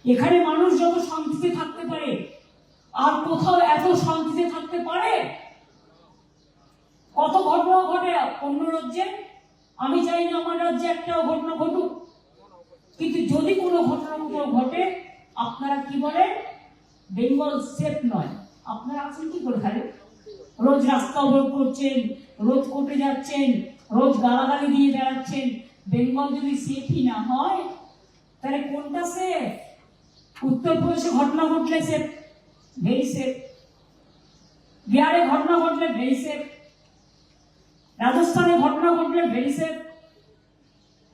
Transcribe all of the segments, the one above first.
এখানে মানুষ যত শান্তিতে থাকতে পারে আর কোথাও এত শান্তিতে থাকতে পারে? কত ঘটনা ঘটে অন্য রাজ্যে, আমি চাই না আমার রাজ্যে একটাও ঘটনা ঘটুক, কিন্তু যদি কোনো ঘটনা কোথাও ঘটে আপনারা কি বলেন? বেঙ্গল সেফ নয়। আপনারা আছেন কি করে? খালি রোজ রাস্তা অবরোধ করছেন, রোজ কোর্টে যাচ্ছেন, রোজ গালাগালি দিয়ে বেড়াচ্ছেন। বেঙ্গল যদি সেফই না হয় তাহলে কোনটা সেফ? উত্তরপ্রদেশে ঘটনা ঘটলে সেফ, ভেরি সেফ। বিহারে ঘটনা ঘটলে ভেরি সেফ। রাজস্থানে ঘটনা ঘটলে ভেরি সেফ।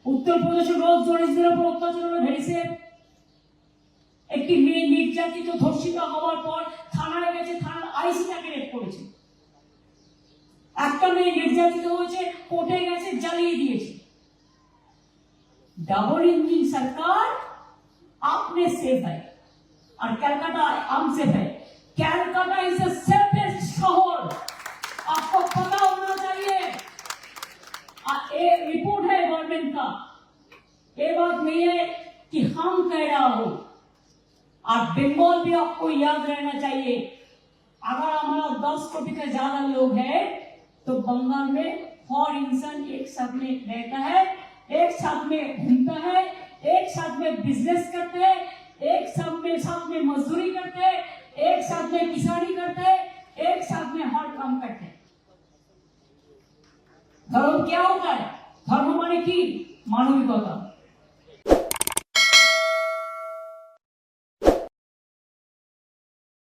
উত্তরপ্রদেশে রোজ দরিদ্রের উপর অত্যাচার হলে ভেরি সেফ। একটি মেয়ে নির্যাতিত ধর্ষিত হওয়ার পর থানায় গেছে, থানার আইসি তাকে রেপ করেছে। একটা মেয়ে নির্যাতিত হয়েছে, কোর্টে গেছে, জ্বালিয়ে দিয়েছে। डबल इंजन सरकार आपने सेफ है और कलकत्ता अनसेफ है। कलकत्ता इज द सेफेस्ट शहर, आपको पता होना चाहिए। ये रिपोर्ट है गवर्नमेंट का, ये बात नहीं है कि हम कह रहा हूं। और बंगाल भी आपको याद रहना चाहिए, अगर हमारा 10 कोटी से ज्यादा लोग हैं तो बंगाल में हर इंसान एक साथ में रहता है, एक साथ में घूमता है, एक साथ में बिजनेस करते हैं, एक साथ में मजदूरी करते हैं, एक साथ में किसानी करते हैं, एक साथ में हर काम करते हैं। धर्म क्या होता है? धर्म माने की मानविकता।